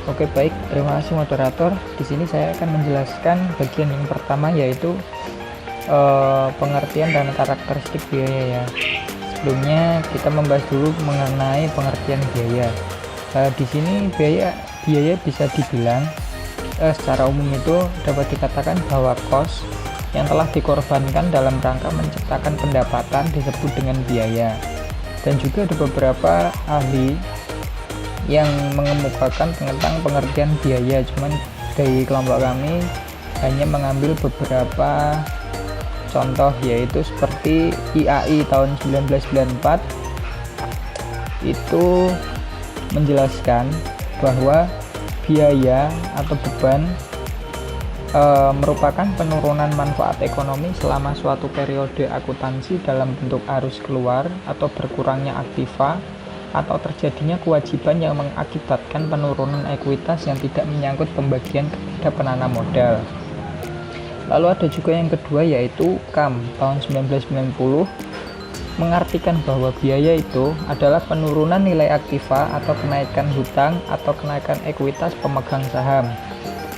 Oke, baik. Terima kasih moderator. Di sini saya akan menjelaskan bagian yang pertama, yaitu pengertian dan karakteristik biaya ya. Sebelumnya kita membahas dulu mengenai pengertian biaya. Di sini biaya bisa dibilang secara umum itu dapat dikatakan bahwa kos yang telah dikorbankan dalam rangka menciptakan pendapatan disebut dengan biaya. Dan juga ada beberapa ahli yang mengemukakan tentang pengertian biaya, cuman dari kelompok kami hanya mengambil beberapa contoh, yaitu seperti IAI tahun 1994 itu menjelaskan bahwa biaya atau beban merupakan penurunan manfaat ekonomi selama suatu periode akuntansi dalam bentuk arus keluar atau berkurangnya aktiva atau terjadinya kewajiban yang mengakibatkan penurunan ekuitas yang tidak menyangkut pembagian kepada penanam modal. Lalu ada juga yang kedua, yaitu KAM tahun 1990 mengartikan bahwa biaya itu adalah penurunan nilai aktiva atau kenaikan hutang atau kenaikan ekuitas pemegang saham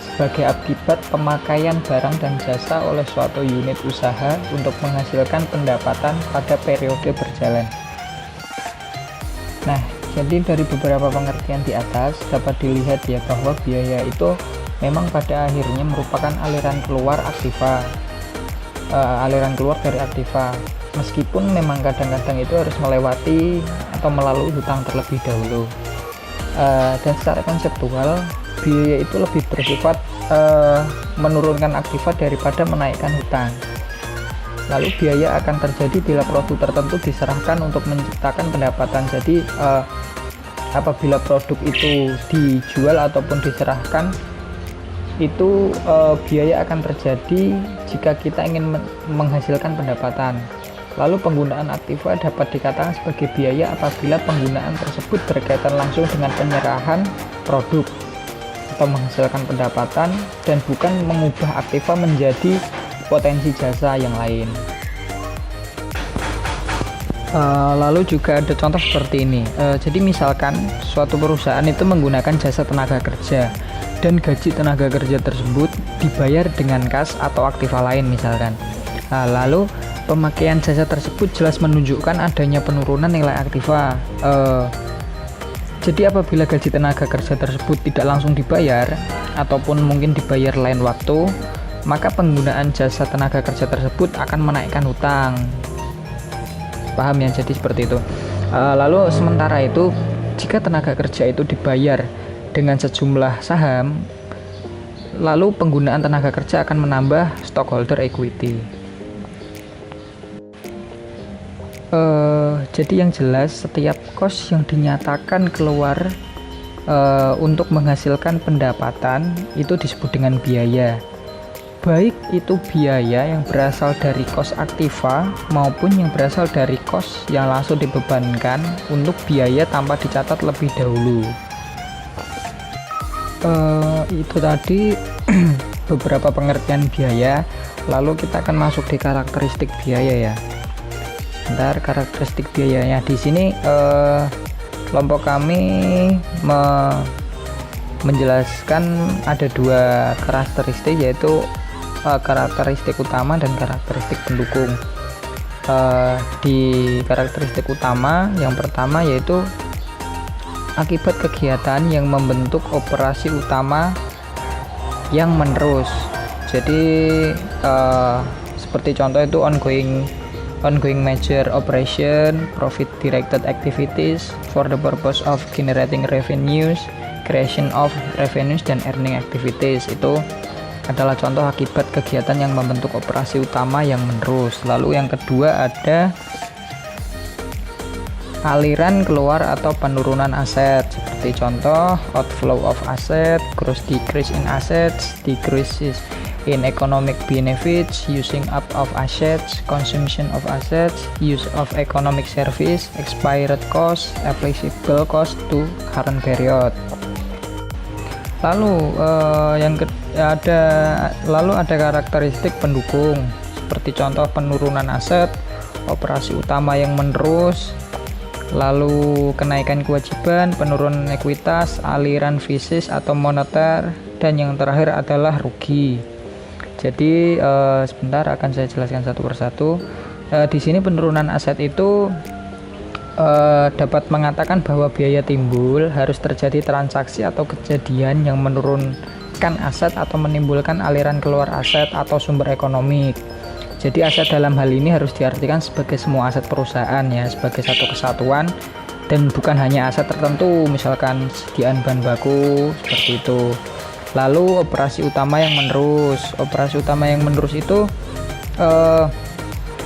sebagai akibat pemakaian barang dan jasa oleh suatu unit usaha untuk menghasilkan pendapatan pada periode berjalan. Nah, jadi dari beberapa pengertian di atas dapat dilihat ya bahwa biaya itu memang pada akhirnya merupakan aliran keluar dari aktiva, meskipun memang kadang-kadang itu harus melewati atau melalui hutang terlebih dahulu. Dan secara konseptual biaya itu lebih bersifat menurunkan aktiva daripada menaikkan hutang. Lalu biaya akan terjadi bila produk tertentu diserahkan untuk menciptakan pendapatan. Jadi apabila produk itu dijual ataupun diserahkan, itu biaya akan terjadi jika kita ingin menghasilkan pendapatan. Lalu penggunaan aktiva dapat dikatakan sebagai biaya apabila penggunaan tersebut berkaitan langsung dengan penyerahan produk atau menghasilkan pendapatan dan bukan mengubah aktiva menjadi potensi jasa yang lain. Lalu juga ada contoh seperti ini. Jadi misalkan suatu perusahaan itu menggunakan jasa tenaga kerja dan gaji tenaga kerja tersebut dibayar dengan kas atau aktiva lain misalkan. Lalu pemakaian jasa tersebut jelas menunjukkan adanya penurunan nilai aktiva. Jadi apabila gaji tenaga kerja tersebut tidak langsung dibayar ataupun mungkin dibayar lain waktu, maka penggunaan jasa tenaga kerja tersebut akan menaikkan hutang. Paham ya? Jadi seperti itu. Lalu sementara itu, jika tenaga kerja itu dibayar dengan sejumlah saham, lalu penggunaan tenaga kerja akan menambah stockholder equity. Jadi yang jelas setiap kos yang dinyatakan keluar untuk menghasilkan pendapatan itu disebut dengan biaya. Baik itu biaya yang berasal dari kos aktiva maupun yang berasal dari kos yang langsung dibebankan untuk biaya tanpa dicatat lebih dahulu. Itu tadi beberapa pengertian biaya. Lalu kita akan masuk di karakteristik biaya ya. Bentar, karakteristik biayanya di sini kelompok kami menjelaskan ada dua karakteristik, yaitu karakteristik utama dan karakteristik pendukung. Di karakteristik utama yang pertama yaitu akibat kegiatan yang membentuk operasi utama yang menerus. Jadi seperti contoh itu ongoing major operation, profit directed activities for the purpose of generating revenues, creation of revenues, dan earning activities. Itu adalah contoh akibat kegiatan yang membentuk operasi utama yang menerus. Lalu yang kedua ada aliran keluar atau penurunan aset, seperti contoh outflow of asset, gross decrease in assets, decreases in economic benefits, using up of assets, consumption of assets, use of economic service, expired cost, applicable cost to current period. Lalu ada karakteristik pendukung, seperti contoh penurunan aset, operasi utama yang menerus, lalu kenaikan kewajiban, penurunan ekuitas, aliran fisis atau moneter, dan yang terakhir adalah rugi. Jadi sebentar akan saya jelaskan satu persatu. Di sini penurunan aset itu dapat mengatakan bahwa biaya timbul harus terjadi transaksi atau kejadian yang menurunkan aset atau menimbulkan aliran keluar aset atau sumber ekonomi. Jadi aset dalam hal ini harus diartikan sebagai semua aset perusahaan ya, sebagai satu kesatuan dan bukan hanya aset tertentu, misalkan sediaan bahan baku seperti itu. Lalu operasi utama yang menerus. Operasi utama yang menerus itu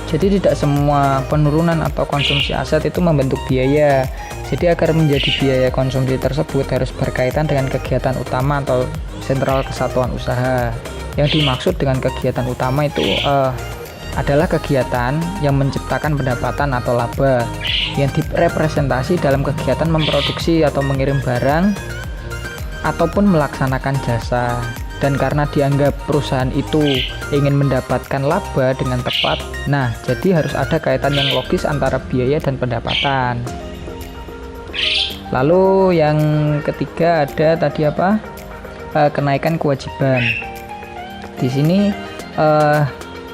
jadi tidak semua penurunan atau konsumsi aset itu membentuk biaya. Jadi agar menjadi biaya konsumsi tersebut harus berkaitan dengan kegiatan utama atau sentral kesatuan usaha. Yang dimaksud dengan kegiatan utama itu adalah kegiatan yang menciptakan pendapatan atau laba yang direpresentasi dalam kegiatan memproduksi atau mengirim barang ataupun melaksanakan jasa. Dan karena dianggap perusahaan itu ingin mendapatkan laba dengan tepat, nah jadi harus ada kaitan yang logis antara biaya dan pendapatan. Lalu yang ketiga ada tadi apa? Kenaikan kewajiban. Di sini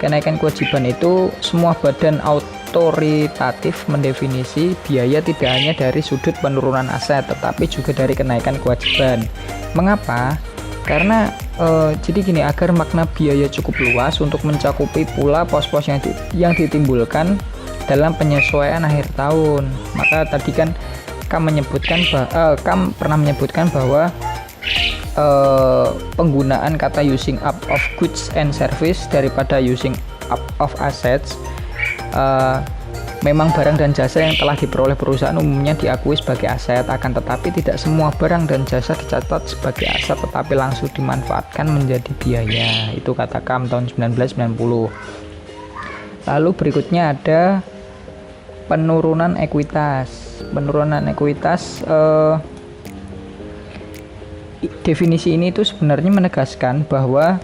kenaikan kewajiban itu semua badan otoritatif mendefinisi biaya tidak hanya dari sudut penurunan aset tetapi juga dari kenaikan kewajiban. Mengapa? Karena jadi gini, agar makna biaya cukup luas untuk mencakupi pula pos-pos yang ditimbulkan dalam penyesuaian akhir tahun. Maka tadi kan Kam pernah menyebutkan bahwa penggunaan kata using up of goods and service daripada using up of assets. Memang barang dan jasa yang telah diperoleh perusahaan umumnya diakui sebagai aset, akan tetapi tidak semua barang dan jasa dicatat sebagai aset tetapi langsung dimanfaatkan menjadi biaya. Itu kata Kam tahun 1990. Lalu berikutnya ada penurunan ekuitas. Penurunan ekuitas definisi ini itu sebenarnya menegaskan bahwa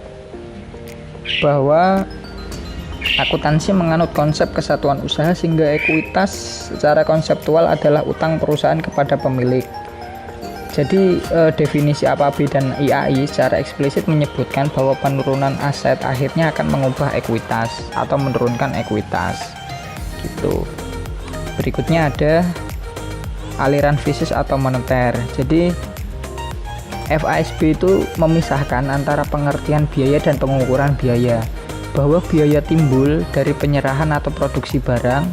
akuntansi menganut konsep kesatuan usaha sehingga ekuitas secara konseptual adalah utang perusahaan kepada pemilik. Jadi definisi APAB dan IAI secara eksplisit menyebutkan bahwa penurunan aset akhirnya akan mengubah ekuitas atau menurunkan ekuitas. Gitu. Berikutnya ada aliran fisis atau moneter. Jadi FASB itu memisahkan antara pengertian biaya dan pengukuran biaya. Bahwa biaya timbul dari penyerahan atau produksi barang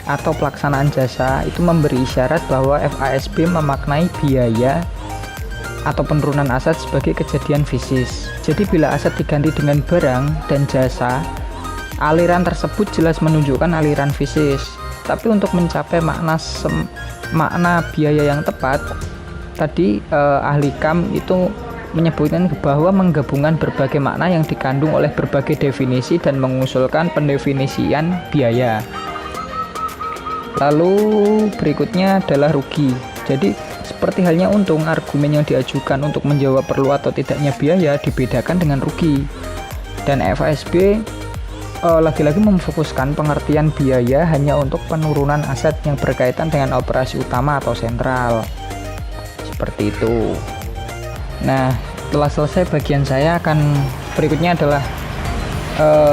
atau pelaksanaan jasa itu memberi isyarat bahwa FASB memaknai biaya atau penurunan aset sebagai kejadian fisis. Jadi bila aset diganti dengan barang dan jasa, aliran tersebut jelas menunjukkan aliran fisis. Tapi untuk mencapai makna biaya yang tepat, tadi ahli Kam itu menyebutkan bahwa menggabungkan berbagai makna yang dikandung oleh berbagai definisi dan mengusulkan pendefinisian biaya. Lalu berikutnya adalah rugi. Jadi seperti halnya untung, argumen yang diajukan untuk menjawab perlu atau tidaknya biaya dibedakan dengan rugi. Dan FASB lagi-lagi memfokuskan pengertian biaya hanya untuk penurunan aset yang berkaitan dengan operasi utama atau sentral. Seperti itu. Nah, setelah selesai bagian saya, berikutnya adalah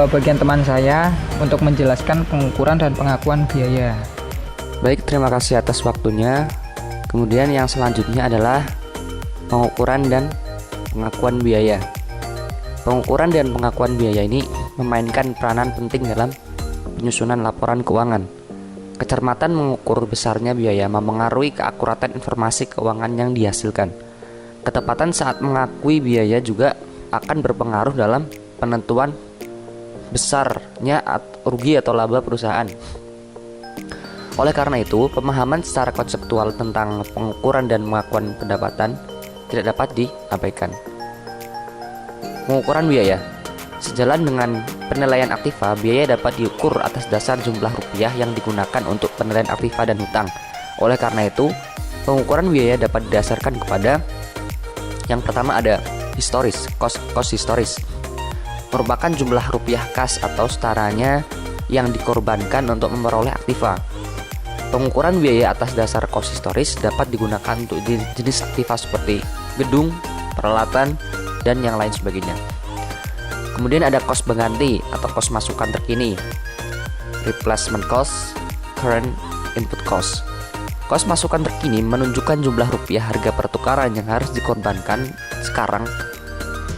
bagian teman saya untuk menjelaskan pengukuran dan pengakuan biaya. Baik, terima kasih atas waktunya. Kemudian yang selanjutnya adalah pengukuran dan pengakuan biaya. Pengukuran dan pengakuan biaya ini memainkan peranan penting dalam penyusunan laporan keuangan. Kecermatan mengukur besarnya biaya mempengaruhi keakuratan informasi keuangan yang dihasilkan. Ketepatan saat mengakui biaya juga akan berpengaruh dalam penentuan besarnya rugi atau laba perusahaan. Oleh karena itu, pemahaman secara konseptual tentang pengukuran dan pengakuan pendapatan tidak dapat diabaikan. Pengukuran biaya. Sejalan dengan penilaian aktiva, biaya dapat diukur atas dasar jumlah rupiah yang digunakan untuk penilaian aktiva dan hutang. Oleh karena itu, pengukuran biaya dapat didasarkan kepada yang pertama ada historis, cost historis, merupakan jumlah rupiah kas atau setaranya yang dikorbankan untuk memperoleh aktiva. Pengukuran biaya atas dasar kos historis dapat digunakan untuk jenis aktiva seperti gedung, peralatan, dan yang lain sebagainya. Kemudian ada kos pengganti atau kos masukan terkini, replacement cost, current input cost. Kos masukan terkini menunjukkan jumlah rupiah harga pertukaran yang harus dikorbankan sekarang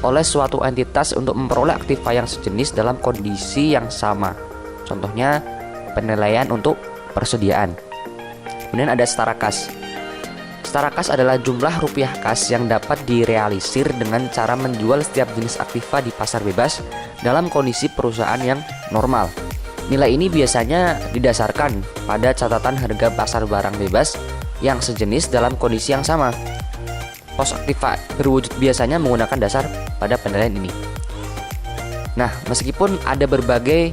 oleh suatu entitas untuk memperoleh aktiva yang sejenis dalam kondisi yang sama. Contohnya penilaian untuk persediaan. Kemudian ada setara kas. Setara kas adalah jumlah rupiah kas yang dapat direalisir dengan cara menjual setiap jenis aktiva di pasar bebas dalam kondisi perusahaan yang normal. Nilai ini biasanya didasarkan pada catatan harga pasar barang bebas yang sejenis dalam kondisi yang sama. Kos aktiva berwujud biasanya menggunakan dasar pada penilaian ini. Nah, meskipun ada berbagai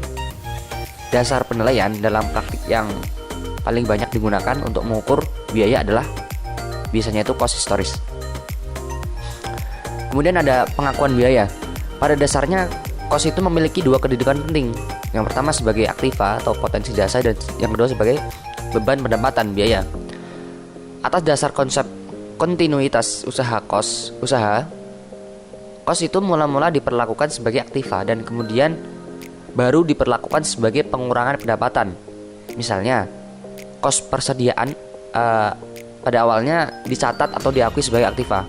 dasar penilaian dalam praktik, yang paling banyak digunakan untuk mengukur biaya adalah biasanya itu cost historis. Kemudian ada pengakuan biaya. Pada dasarnya cost itu memiliki dua kedudukan penting. Yang pertama sebagai aktiva atau potensi jasa, dan yang kedua sebagai beban pendapatan biaya. Atas dasar konsep kontinuitas usaha cost itu mula-mula diperlakukan sebagai aktiva dan kemudian baru diperlakukan sebagai pengurangan pendapatan. Misalnya, kos persediaan pada awalnya dicatat atau diakui sebagai aktiva.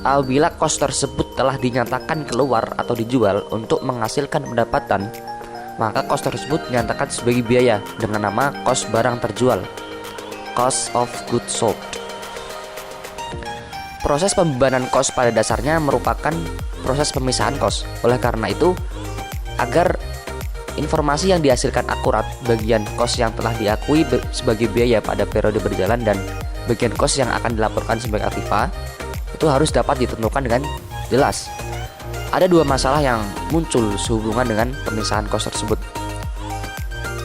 Apabila kos tersebut telah dinyatakan keluar atau dijual untuk menghasilkan pendapatan, maka kos tersebut dinyatakan sebagai biaya dengan nama kos barang terjual, cost of goods sold. Proses pembebanan kos pada dasarnya merupakan proses pemisahan kos. Oleh karena itu, agar informasi yang dihasilkan akurat, bagian kos yang telah diakui sebagai biaya pada periode berjalan dan bagian kos yang akan dilaporkan sebagai aktiva itu harus dapat ditentukan dengan jelas. Ada dua masalah yang muncul sehubungan dengan pemisahan kos tersebut.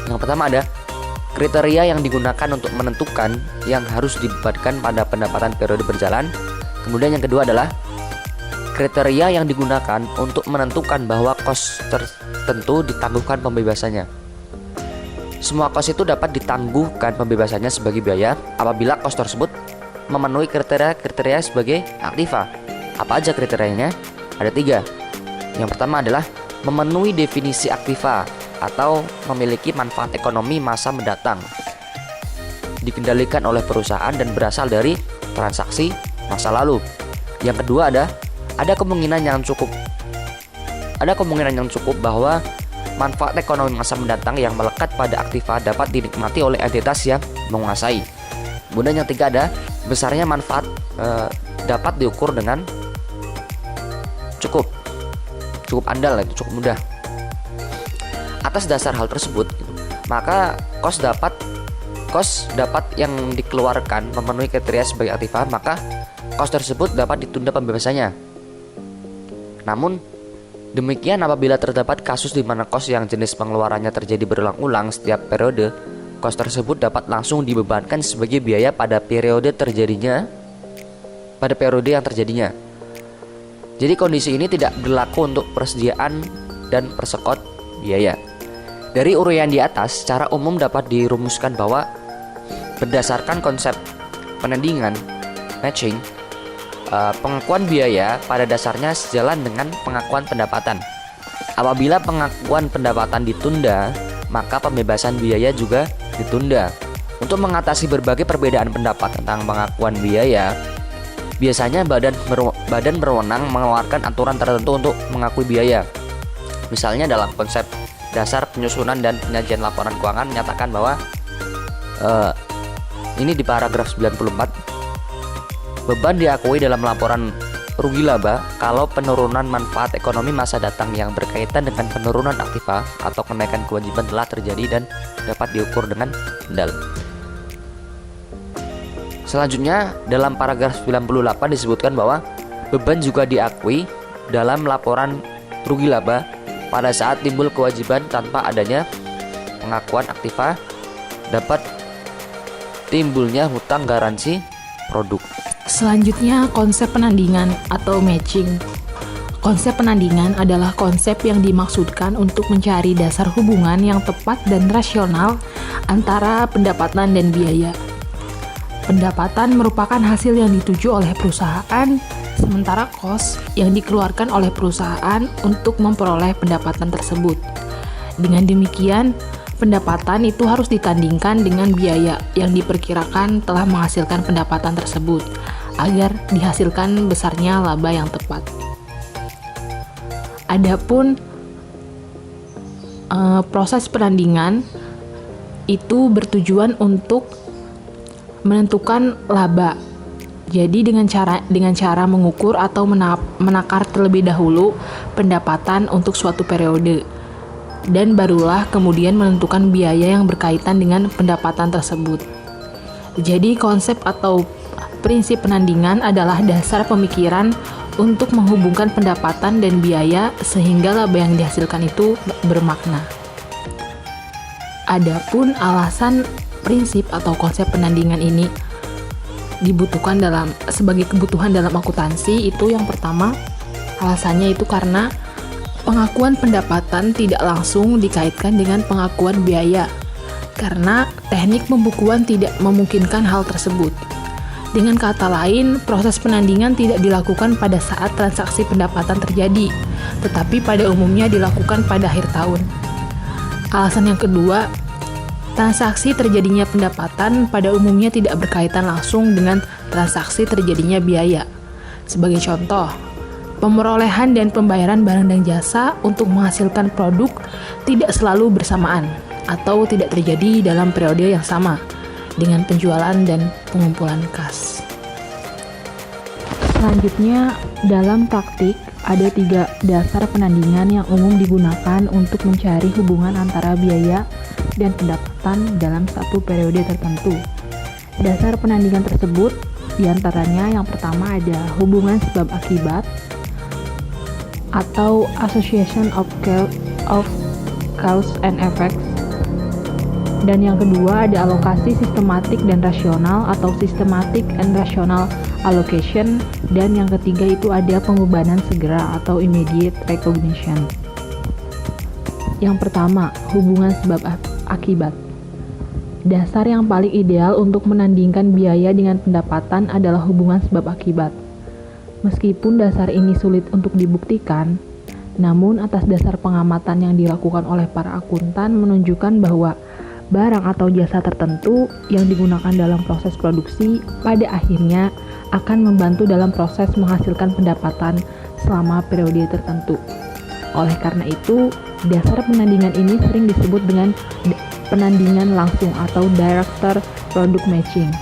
Yang pertama ada kriteria yang digunakan untuk menentukan yang harus dibebankan pada pendapatan periode berjalan. Kemudian yang kedua adalah kriteria yang digunakan untuk menentukan bahwa kos tertentu ditangguhkan pembebasannya. Semua kos itu dapat ditangguhkan pembebasannya sebagai biaya apabila kos tersebut memenuhi kriteria sebagai aktiva. Apa aja kriterianya? Ada 3. Yang pertama adalah memenuhi definisi aktiva atau memiliki manfaat ekonomi masa mendatang, dikendalikan oleh perusahaan dan berasal dari transaksi masa lalu. Yang kedua ada kemungkinan yang cukup bahwa manfaat ekonomi masa mendatang yang melekat pada aktiva dapat dinikmati oleh entitas yang menguasai. Kemudian yang 3 ada besarnya manfaat dapat diukur dengan cukup andal, itu cukup mudah. Atas dasar hal tersebut, maka kos dapat yang dikeluarkan memenuhi kriteria sebagai aktiva, maka kos tersebut dapat ditunda pembebasannya. Namun demikian apabila terdapat kasus di mana kos yang jenis pengeluarannya terjadi berulang-ulang setiap periode, kos tersebut dapat langsung dibebankan sebagai biaya pada periode yang terjadinya. Jadi kondisi ini tidak berlaku untuk persediaan dan persekot biaya. Dari uraian di atas, secara umum dapat dirumuskan bahwa berdasarkan konsep penandingan matching, pengakuan biaya pada dasarnya sejalan dengan pengakuan pendapatan. Apabila pengakuan pendapatan ditunda, maka pembebasan biaya juga ditunda. Untuk mengatasi berbagai perbedaan pendapat tentang pengakuan biaya, biasanya badan berwenang mengeluarkan aturan tertentu untuk mengakui biaya. Misalnya dalam konsep dasar penyusunan dan penyajian laporan keuangan menyatakan bahwa ini di paragraf 94, beban diakui dalam laporan rugi laba kalau penurunan manfaat ekonomi masa datang yang berkaitan dengan penurunan aktiva atau kenaikan kewajiban telah terjadi dan dapat diukur dengan andal. Selanjutnya dalam paragraf 98 disebutkan bahwa beban juga diakui dalam laporan rugi laba pada saat timbul kewajiban tanpa adanya pengakuan aktiva, dapat timbulnya hutang garansi produk. Selanjutnya konsep penandingan atau matching. Konsep penandingan adalah konsep yang dimaksudkan untuk mencari dasar hubungan yang tepat dan rasional antara pendapatan dan biaya. Pendapatan merupakan hasil yang dituju oleh perusahaan, sementara kos yang dikeluarkan oleh perusahaan untuk memperoleh pendapatan tersebut. Dengan demikian, pendapatan itu harus ditandingkan dengan biaya yang diperkirakan telah menghasilkan pendapatan tersebut, agar dihasilkan besarnya laba yang tepat. Adapun proses penandingan itu bertujuan untuk menentukan laba. Jadi dengan cara mengukur atau menakar terlebih dahulu pendapatan untuk suatu periode, dan barulah kemudian menentukan biaya yang berkaitan dengan pendapatan tersebut. Jadi konsep atau prinsip penandingan adalah dasar pemikiran untuk menghubungkan pendapatan dan biaya sehingga laba yang dihasilkan itu bermakna. Adapun alasan prinsip atau konsep penandingan ini dibutuhkan sebagai kebutuhan dalam akuntansi, itu yang pertama, alasannya itu karena pengakuan pendapatan tidak langsung dikaitkan dengan pengakuan biaya, karena teknik pembukuan tidak memungkinkan hal tersebut. Dengan kata lain, proses penandingan tidak dilakukan pada saat transaksi pendapatan terjadi, tetapi pada umumnya dilakukan pada akhir tahun. Alasan yang kedua, transaksi terjadinya pendapatan pada umumnya tidak berkaitan langsung dengan transaksi terjadinya biaya. Sebagai contoh, pemerolehan dan pembayaran barang dan jasa untuk menghasilkan produk tidak selalu bersamaan atau tidak terjadi dalam periode yang sama dengan penjualan dan pengumpulan kas. Selanjutnya, dalam praktik ada 3 dasar penandingan yang umum digunakan untuk mencari hubungan antara biaya dan pendapatan dalam satu periode tertentu. Dasar penandingan tersebut diantaranya yang pertama ada hubungan sebab akibat atau association of cause and effects. Dan yang kedua ada alokasi sistematik dan rasional atau systematic and rational allocation, dan yang ketiga itu ada pembebanan segera atau immediate recognition. Yang pertama, hubungan sebab akibat. Dasar yang paling ideal untuk menandingkan biaya dengan pendapatan adalah hubungan sebab akibat. Meskipun dasar ini sulit untuk dibuktikan, namun atas dasar pengamatan yang dilakukan oleh para akuntan menunjukkan bahwa barang atau jasa tertentu yang digunakan dalam proses produksi pada akhirnya akan membantu dalam proses menghasilkan pendapatan selama periode tertentu. Oleh karena itu, dasar penandingan ini sering disebut dengan penandingan langsung atau direct product matching.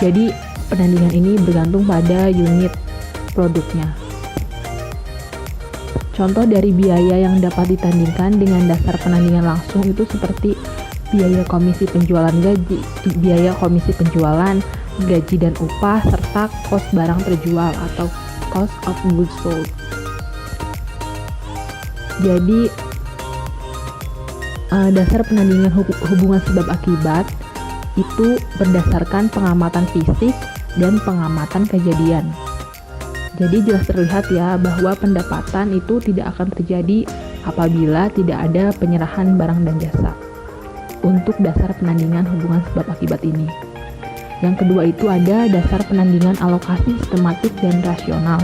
Jadi, penandingan ini bergantung pada unit produknya. Contoh dari biaya yang dapat ditandingkan dengan dasar penandingan langsung itu seperti biaya komisi penjualan gaji dan upah, serta kos barang terjual atau cost of goods sold. Jadi, dasar penandingan hubungan sebab akibat itu berdasarkan pengamatan fisik dan pengamatan kejadian. Jadi jelas terlihat ya bahwa pendapatan itu tidak akan terjadi apabila tidak ada penyerahan barang dan jasa. Untuk dasar penandingan hubungan sebab akibat ini. Yang kedua itu ada dasar penandingan alokasi sistematik dan rasional.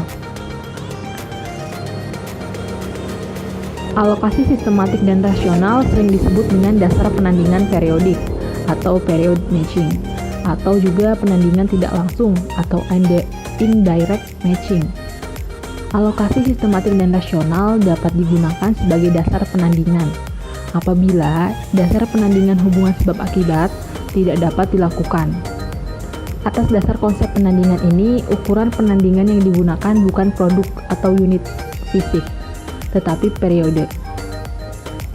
Alokasi sistematik dan rasional sering disebut dengan dasar penandingan periodik atau period matching, atau juga penandingan tidak langsung atau indirect matching. Alokasi sistematik dan rasional dapat digunakan sebagai dasar penandingan apabila dasar penandingan hubungan sebab akibat tidak dapat dilakukan. Atas dasar konsep penandingan ini, ukuran penandingan yang digunakan bukan produk atau unit fisik, tetapi periode.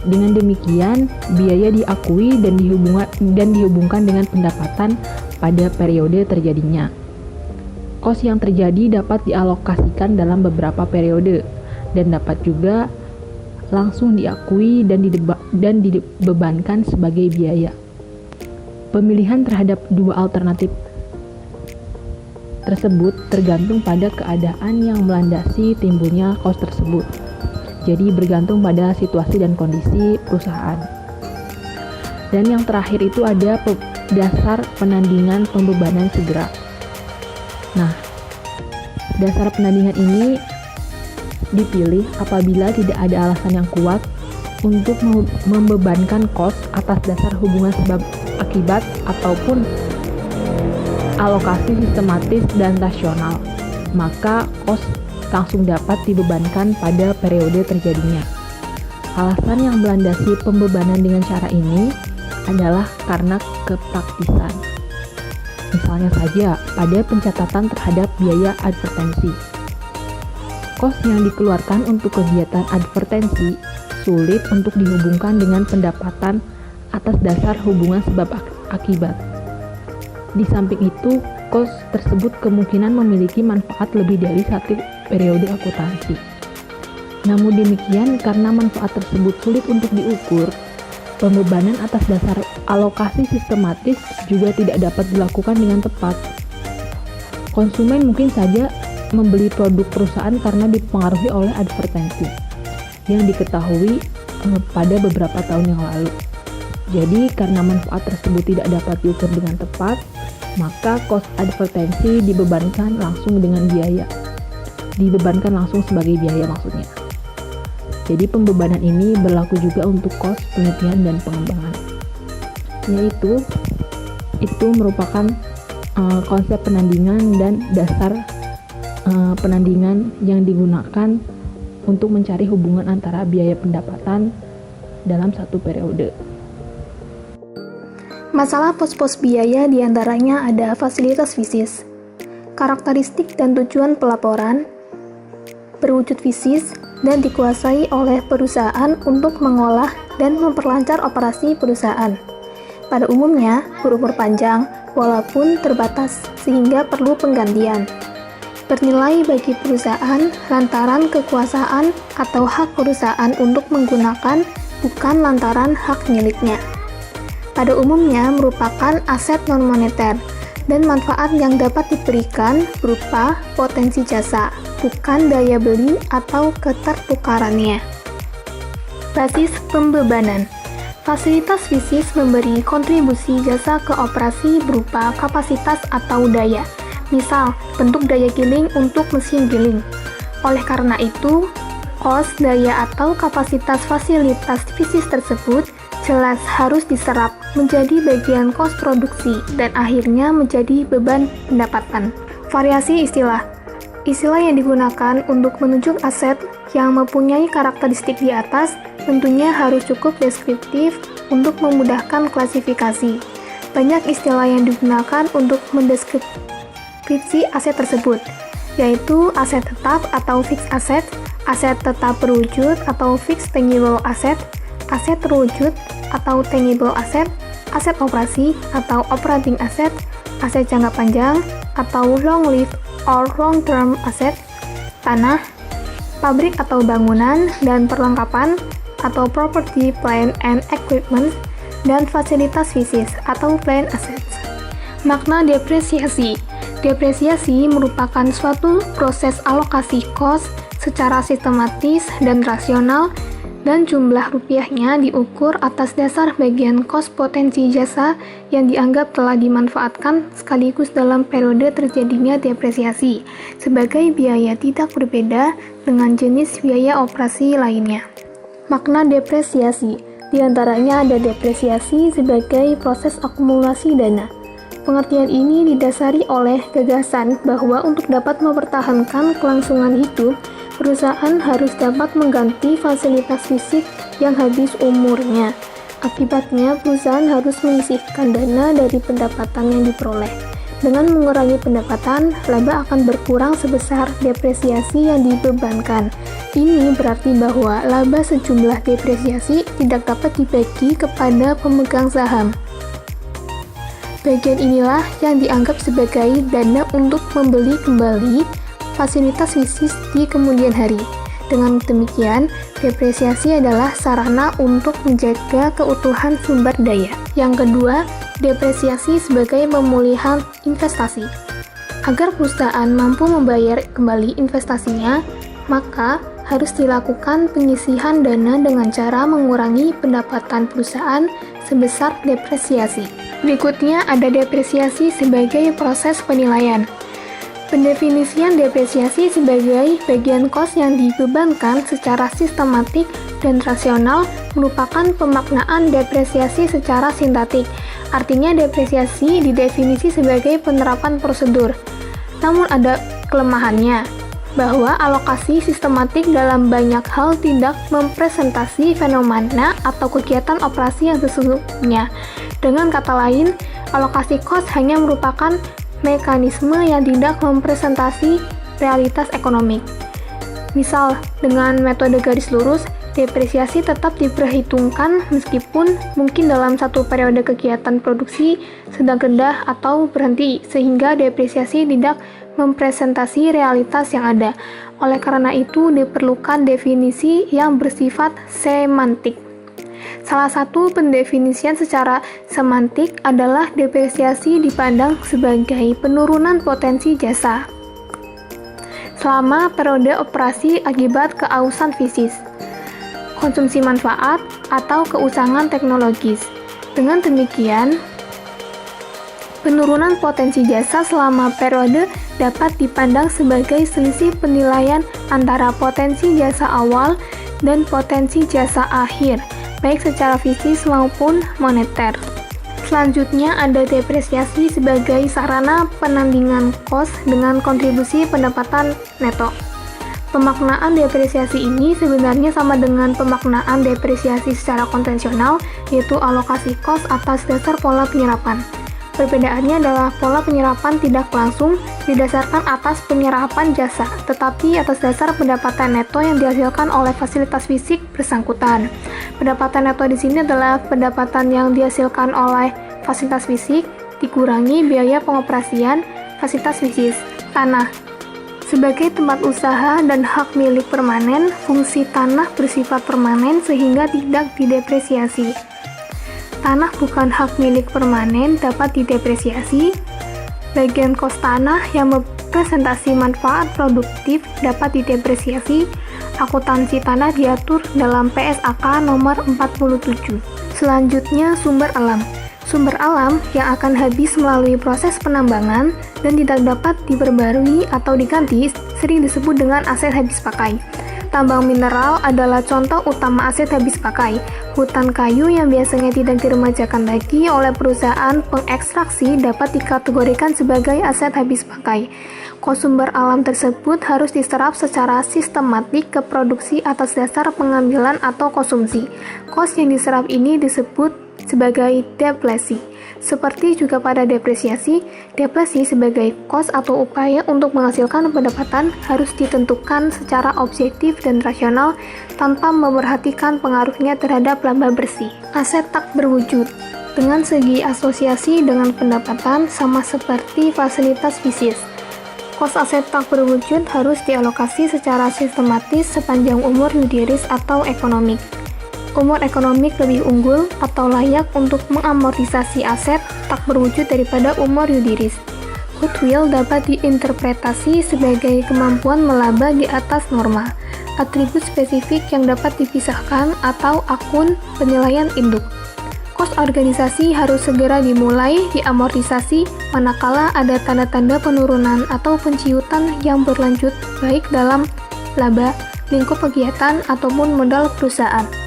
Dengan demikian, biaya diakui dan dihubungkan dengan pendapatan pada periode terjadinya. Kos yang terjadi dapat dialokasikan dalam beberapa periode dan dapat juga langsung diakui dan dibebankan sebagai biaya. Pemilihan terhadap dua alternatif tersebut tergantung pada keadaan yang melandasi timbulnya cost tersebut. Jadi bergantung pada situasi dan kondisi perusahaan. Dan yang terakhir itu ada dasar penandingan pembebanan segera. Nah, dasar penandingan ini dipilih apabila tidak ada alasan yang kuat untuk membebankan cost atas dasar hubungan sebab akibat ataupun alokasi sistematis dan rasional, maka cost langsung dapat dibebankan pada periode terjadinya. Alasan yang melandasi pembebanan dengan cara ini adalah karena kepraktisan. Misalnya saja pada pencatatan terhadap biaya advertensi. Cost yang dikeluarkan untuk kegiatan advertensi sulit untuk dihubungkan dengan pendapatan atas dasar hubungan sebab akibat. Di samping itu, cost tersebut kemungkinan memiliki manfaat lebih dari satu periode akuntansi. Namun demikian, karena manfaat tersebut sulit untuk diukur, pembebanan atas dasar alokasi sistematis juga tidak dapat dilakukan dengan tepat. Konsumen mungkin saja membeli produk perusahaan karena dipengaruhi oleh advertensi yang diketahui pada beberapa tahun yang lalu. Jadi karena manfaat tersebut tidak dapat diukur dengan tepat, maka cost advertensi dibebankan langsung sebagai biaya maksudnya. Jadi pembebanan ini berlaku juga untuk cost penelitian dan pengembangan. Yaitu itu merupakan konsep penandingan dan dasar penandingan yang digunakan untuk mencari hubungan antara biaya pendapatan dalam satu periode. Masalah pos-pos biaya diantaranya ada fasilitas fisis, karakteristik dan tujuan pelaporan, berwujud fisis, dan dikuasai oleh perusahaan untuk mengolah dan memperlancar operasi perusahaan. Pada umumnya, berumur panjang, walaupun terbatas sehingga perlu penggantian. Bernilai bagi perusahaan lantaran kekuasaan atau hak perusahaan untuk menggunakan, bukan lantaran hak miliknya. Pada umumnya merupakan aset non-moneter dan manfaat yang dapat diberikan berupa potensi jasa, bukan daya beli atau ketertukarannya. Basis pembebanan. Fasilitas fisis memberi kontribusi jasa ke operasi berupa kapasitas atau daya. Misal, bentuk daya giling untuk mesin giling. Oleh karena itu, cost, daya, atau kapasitas fasilitas fisis tersebut jelas harus diserap menjadi bagian cost produksi dan akhirnya menjadi beban pendapatan. Variasi istilah. Istilah yang digunakan untuk menunjuk aset yang mempunyai karakteristik di atas tentunya harus cukup deskriptif untuk memudahkan klasifikasi. Banyak istilah yang digunakan untuk mendeskripsi aset tersebut, yaitu aset tetap atau fixed asset, aset tetap berwujud atau fixed tangible asset, aset terwujud atau tangible asset, aset operasi atau operating asset, aset jangka panjang atau long lived or long term asset, tanah, pabrik atau bangunan, dan perlengkapan atau property, plant and equipment, dan fasilitas fisis atau plant assets. Makna depresiasi. Depresiasi merupakan suatu proses alokasi cost secara sistematis dan rasional, dan jumlah rupiahnya diukur atas dasar bagian cost potensi jasa yang dianggap telah dimanfaatkan sekaligus dalam periode terjadinya depresiasi sebagai biaya tidak berbeda dengan jenis biaya operasi lainnya. Makna depresiasi diantaranya ada depresiasi sebagai proses akumulasi dana. Pengertian ini didasari oleh gagasan bahwa untuk dapat mempertahankan kelangsungan hidup, perusahaan harus dapat mengganti fasilitas fisik yang habis umurnya. Akibatnya, perusahaan harus menyisihkan dana dari pendapatan yang diperoleh. Dengan mengurangi pendapatan, laba akan berkurang sebesar depresiasi yang dibebankan. Ini berarti bahwa laba sejumlah depresiasi tidak dapat dibagi kepada pemegang saham. Bagian inilah yang dianggap sebagai dana untuk membeli kembali fasilitas fisis di kemudian hari. Dengan demikian, depresiasi adalah sarana untuk menjaga keutuhan sumber daya. Yang kedua, depresiasi sebagai pemulihan investasi. Agar perusahaan mampu membayar kembali investasinya, maka harus dilakukan penyisihan dana dengan cara mengurangi pendapatan perusahaan sebesar depresiasi. Berikutnya ada depresiasi sebagai proses penilaian. Pendefinisian depresiasi sebagai bagian kos yang dibebankan secara sistematik dan rasional merupakan pemaknaan depresiasi secara sintaktik. Artinya depresiasi didefinisi sebagai penerapan prosedur. Namun ada kelemahannya, bahwa alokasi sistematik dalam banyak hal tidak mempresentasi fenomena atau kegiatan operasi yang sesungguhnya. Dengan kata lain, alokasi kos hanya merupakan mekanisme yang tidak mempresentasi realitas ekonomi. Misal, dengan metode garis lurus, depresiasi tetap diperhitungkan meskipun mungkin dalam satu periode kegiatan produksi sedang rendah atau berhenti, sehingga depresiasi tidak mempresentasi realitas yang ada. Oleh karena itu, diperlukan definisi yang bersifat semantik. Salah satu pendefinisian secara semantik adalah depresiasi dipandang sebagai penurunan potensi jasa selama periode operasi akibat keausan fisis, konsumsi manfaat, atau keusangan teknologis. Dengan demikian, penurunan potensi jasa selama periode dapat dipandang sebagai selisih penilaian antara potensi jasa awal dan potensi jasa akhir, baik secara fisik maupun moneter. Selanjutnya ada depresiasi sebagai sarana penandingan kos dengan kontribusi pendapatan neto. Pemaknaan depresiasi ini sebenarnya sama dengan pemaknaan depresiasi secara konvensional, yaitu alokasi kos atas dasar pola penyerapan. Perbedaannya adalah pola penyerapan tidak langsung didasarkan atas penyerapan jasa, tetapi atas dasar pendapatan neto yang dihasilkan oleh fasilitas fisik bersangkutan. Pendapatan neto di sini adalah pendapatan yang dihasilkan oleh fasilitas fisik dikurangi biaya pengoperasian fasilitas fisik. Tanah sebagai tempat usaha dan hak milik permanen, fungsi tanah bersifat permanen sehingga tidak didepresiasi. Tanah bukan hak milik permanen dapat didepresiasi. Bagian kos tanah yang mempresentasi manfaat produktif dapat didepresiasi. Akuntansi tanah diatur dalam PSAK nomor 47. Selanjutnya sumber alam. Sumber alam yang akan habis melalui proses penambangan dan tidak dapat diperbarui atau diganti sering disebut dengan aset habis pakai. Tambang mineral adalah contoh utama aset habis pakai. Hutan kayu yang biasanya tidak diremajakan lagi oleh perusahaan pengekstraksi dapat dikategorikan sebagai aset habis pakai. Kos sumber alam tersebut harus diserap secara sistematik ke produksi atas dasar pengambilan atau konsumsi. Kos yang diserap ini disebut sebagai depresi. Seperti juga pada depresiasi, depresi sebagai kos atau upaya untuk menghasilkan pendapatan harus ditentukan secara objektif dan rasional tanpa memperhatikan pengaruhnya terhadap laba bersih. Aset tak berwujud dengan segi asosiasi dengan pendapatan sama seperti fasilitas fisik. Kos aset tak berwujud harus dialokasi secara sistematis sepanjang umur yudiris atau ekonomik. Umur ekonomik lebih unggul atau layak untuk mengamortisasi aset tak berwujud daripada umur yudiris. Goodwill dapat diinterpretasi sebagai kemampuan melaba di atas norma, atribut spesifik yang dapat dipisahkan atau akun penilaian induk. Kos organisasi harus segera dimulai diamortisasi manakala ada tanda-tanda penurunan atau penciutan yang berlanjut baik dalam laba, lingkup kegiatan, ataupun modal perusahaan.